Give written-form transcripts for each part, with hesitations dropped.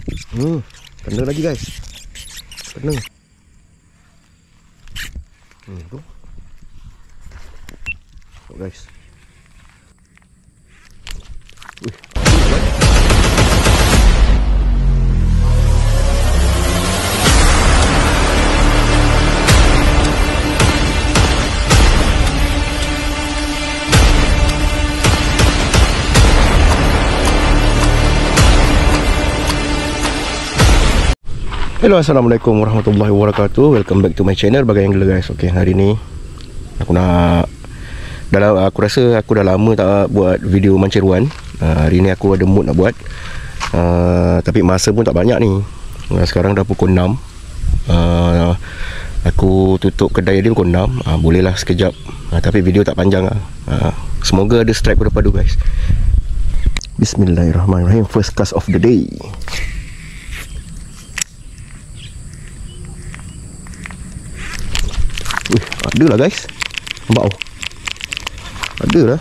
Kena lagi guys. Kena. Tu. Oh, guys. Wih. Hello, assalamualaikum warahmatullahi wabarakatuh. Welcome back to my channel Bagai Angler guys. Okay, hari ni aku rasa aku dah lama tak buat video manceruan. Hari ni aku ada mood nak buat. Tapi masa pun tak banyak ni. Sekarang dah pukul 6. Aku tutup kedai dia pukul 6. Bolehlah sekejap. Tapi video tak panjang lah. Semoga ada strike pada padu guys. Bismillahirrahmanirrahim. First cast of the day. Ada lah guys. Nampak oh. Ada lah.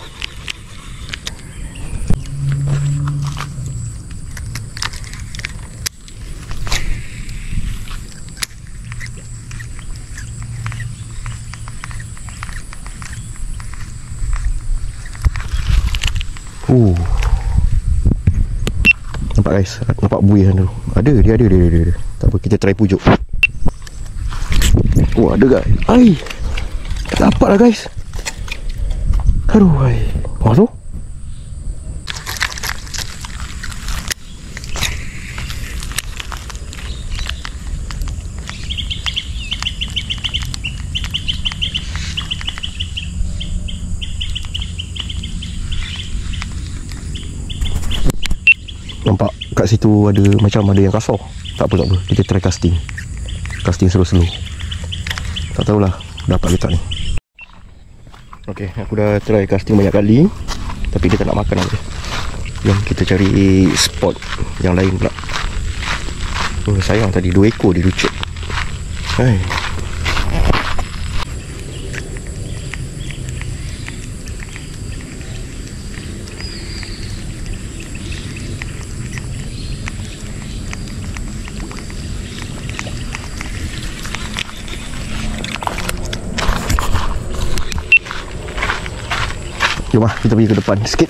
Nampak guys. Nampak buih tu. Ada. Dia ada. Tak apa, kita try pujuk. Oh, ada guys. Ai. Tak dapat lah guys. Aduh, hai. Wah tu. Nampak kat situ ada macam ada yang kasar. Tak apa. Kita try casting. Casting slow-slow. Tak tahulah dapat ke tak ni. Ok, aku dah try casting banyak kali, tapi dia tak nak makan aja. Jom kita cari spot yang lain pula. Sayang tadi 2 ekor dia lucuk. Hai. Jom lah, kita pergi ke depan sikit.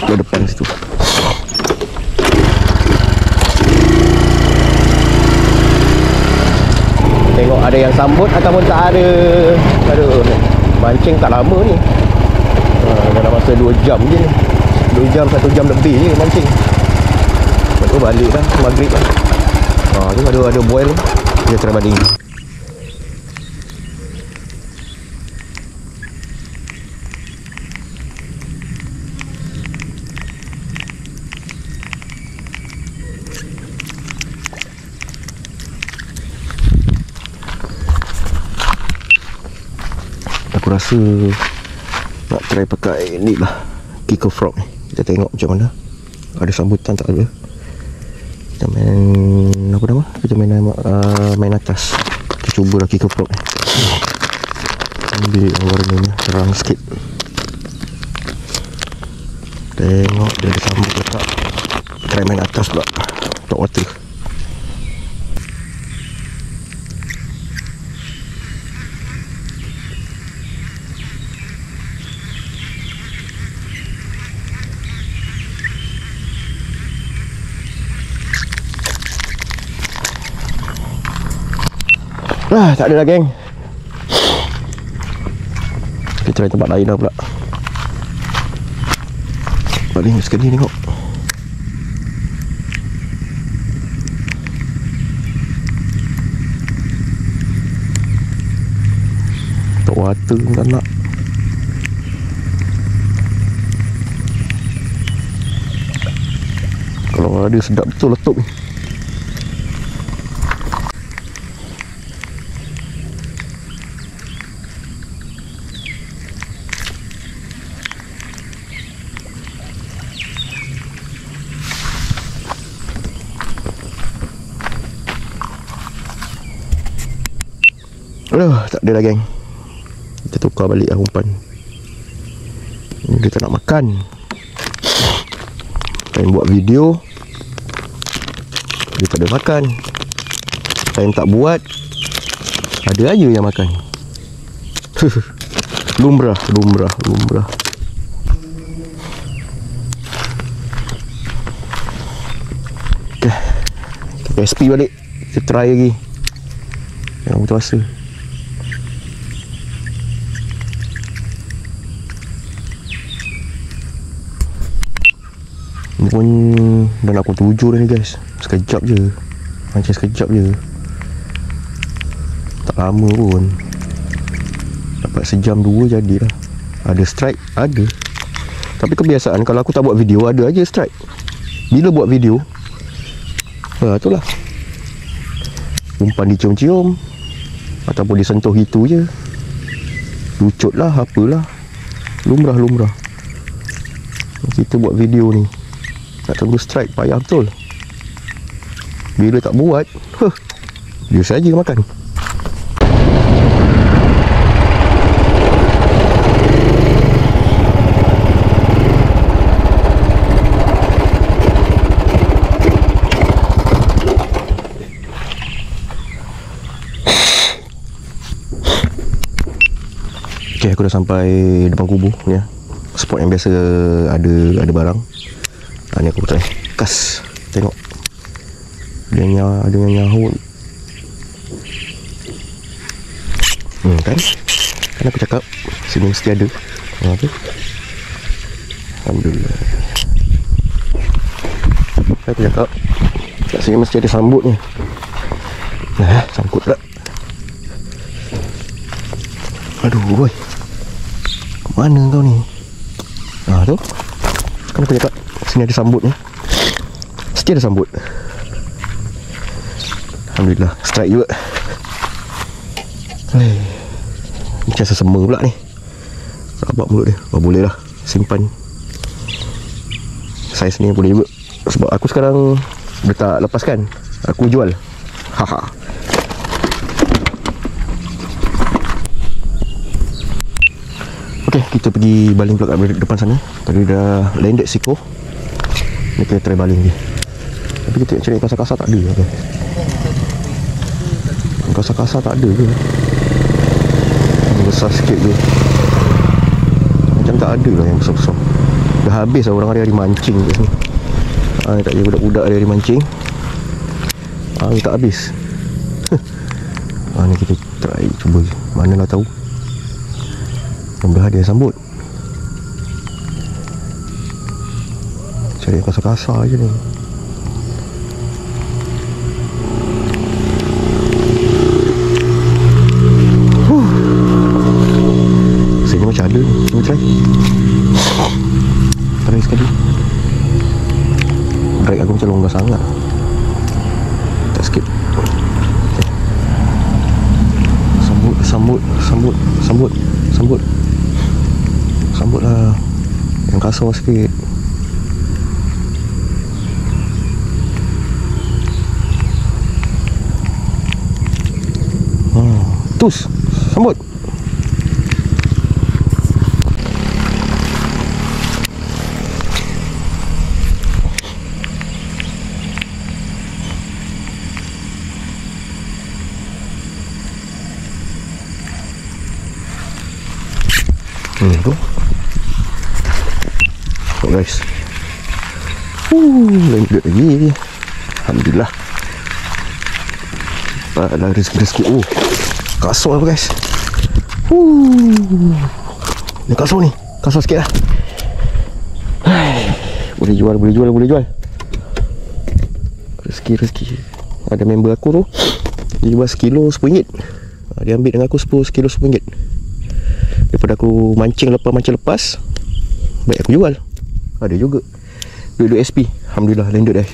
Ke depan situ. Tengok ada yang sambut ataupun tak ada. Aduh, mancing tak lama ni. Dalam masa 2 jam je ni. 2 jam, 1 jam lebih je mancing. Lepas tu balik dah, maghrib lah. Tu ada boil. Kita try banding. Aku rasa nak try pakai ni lah, kicker frog ni. Kita tengok macam mana. Ada sambutan tak ada. Kita main apa nama? Kita main atas. Kita cubalah kicker frog ni. Ambil warnanya terang sikit. Tengok dia ada sambut ke tak. Try main atas pula. Top water. Tak ada lah geng. Kita try tempat lain lah pula. Balik sekali tengok. Tok water tak nak. Kalau ada sedap betul letup ni. Tak ada lah geng. Kita tukar balik lah umpan. Dia tak nak makan. Pengen buat video Dia tak ada makan. Time tak buat, ada aja yang makan. Lumrah. Okay, kita SP balik. Kita try lagi. Jangan putus asa. Ni pun dah nak pukul 7 dah ni guys. Sekejap je. Macam sekejap je. Tak lama pun. Dapat sejam 2 jadilah. Ada strike? Ada. Tapi kebiasaan kalau aku tak buat video, ada aja strike. Bila buat video, itulah. Umpan dicium-cium ataupun disentuh gitu je. Lucut lah, apalah. Lumrah. Kita buat video ni, nak tunggu strike payah betul. Bila tak buat, dia saja makan. Okay, aku dah sampai depan kubur ni ya. Spot yang biasa ada barang. Ni aku try kas. Tengok dia nyahut. Kan aku cakap sini mesti ada. Tu alhamdulillah. Aku cakap kat sini mesti ada sambut ni. Sangkut pula. Aduh boy, mana kau ni? Tu kan aku cakap sini ada sambut ni. Mesti ada sambut. Alhamdulillah, strike juga. Macam sesama pula ni. Rabak mulut dia. Boleh lah, simpan. Saiz ni boleh juga. Sebab aku sekarang dah tak lepaskan, aku jual. Okay, kita pergi baling pula kat depan sana. Tadi dah landed siko. Ni kita try baling je. Tapi kita nak cari kasar-kasar tak ada apa. Kasar-kasar tak ada ke? Yang besar sikit tu macam tak ada lah yang besar-besar. Dah habis lah orang hari-hari mancing kat sini. Tak ada budak-budak hari-hari mancing. Ni tak habis. Ni kita try cuba je. Manalah tahu. Mudah-mudahan dia sambut. Cari kasar-kasar je ni. Sini macam ada ni. Cuba try. Try sekali. Drag aku macam longgar sangat. Tak skip. Sambut lah. Yang kasar sikit. Tus, sambut. Tu. So guys. Lanjut lagi. Alhamdulillah. Dah rezeki-rezeki. Kasar apa guys. Ni kasar ni. Kasar sikit lah. Boleh jual. Rezeki. Ada member aku tu, dia jual sekilo RM10. Dia ambil dengan aku 10 kilo RM10. Daripada aku mancing lepas, baik aku jual. Ada juga duit SP. Alhamdulillah landed dah.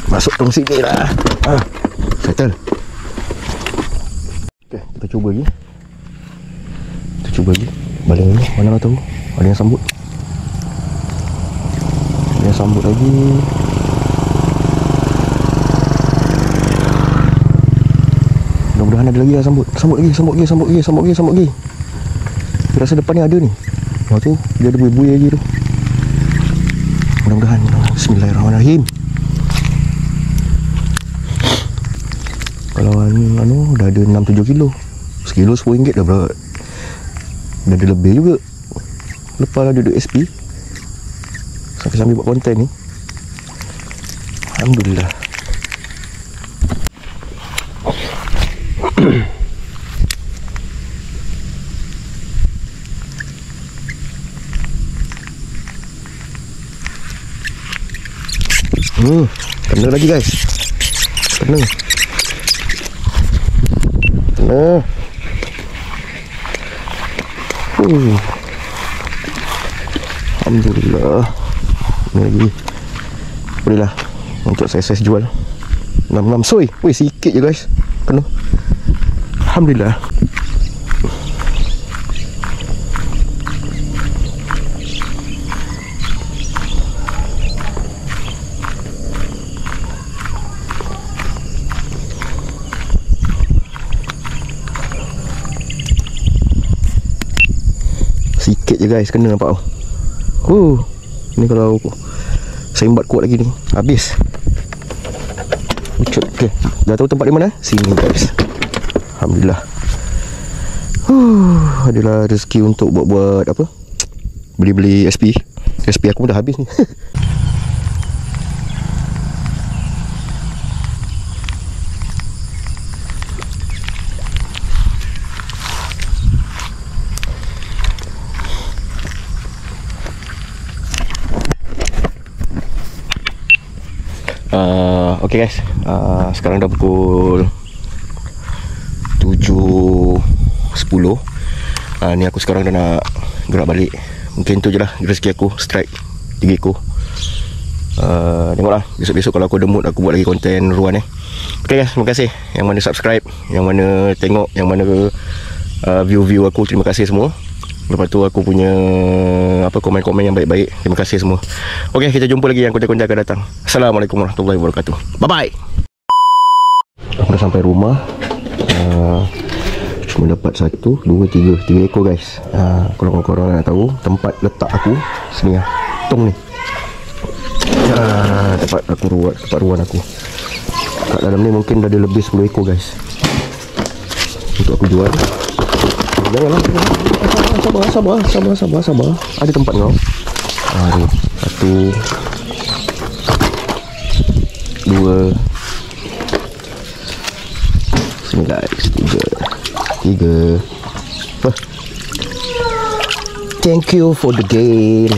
Masuk tong sini lah. Settle. Okay, kita cuba lagi. Baling ni mana lah tahu. Ada yang sambut. Lagi. Mudah-mudahan ada lagi lah sambut. Sambut lagi. Aku rasa depan ni ada ni. Lepas tu dia ada buih-buih lagi tu. Mudah-mudahan. Bismillahirrahmanirrahim. Kalau dah ada 6-7 kilo. Sekilo RM10 dah berat. Dah ada lebih juga. Lepas lah duduk SP sambil buat konten ni. Alhamdulillah. Kena lagi guys. Kena. Alhamdulillah. Ini lagi. Bolehlah untuk saya jual 6 soi. Weh, sikit je guys. Kena. Alhamdulillah. Sikit je guys, kena nampak tau. Ni kalau saya imbat kuat lagi ni, habis. Ucut. Okay, dah tahu tempat di mana? Sini guys. Alhamdulillah. Adalah rezeki untuk buat apa? Beli-beli SP. SP aku dah habis ni. Okay guys, sekarang dah pukul 7.10. Ni aku sekarang dah nak gerak balik. Mungkin tu je lah rezeki aku, strike 3 ekor. Tengoklah besok-besok kalau aku ada mood aku buat lagi konten ruan Okay guys, terima kasih yang mana subscribe, yang mana tengok, yang mana view aku. Terima kasih semua. Lepas tu aku punya komen-komen yang baik-baik. Terima kasih semua. Okay, kita jumpa lagi yang konten-konten akan datang. Assalamualaikum warahmatullahi wabarakatuh. Bye-bye. Aku dah sampai rumah. Cuma dapat 1, 2, 3 ekor guys. Kalau korang nak tahu tempat letak aku sini lah, tong ni. Tempat ruan aku. Kat dalam ni mungkin dah ada lebih 10 ekor guys. Untuk aku jual. Janganlah. Sabar. Ada tempat kau. 1, 2. Sini guys. 3. Thank you for the game.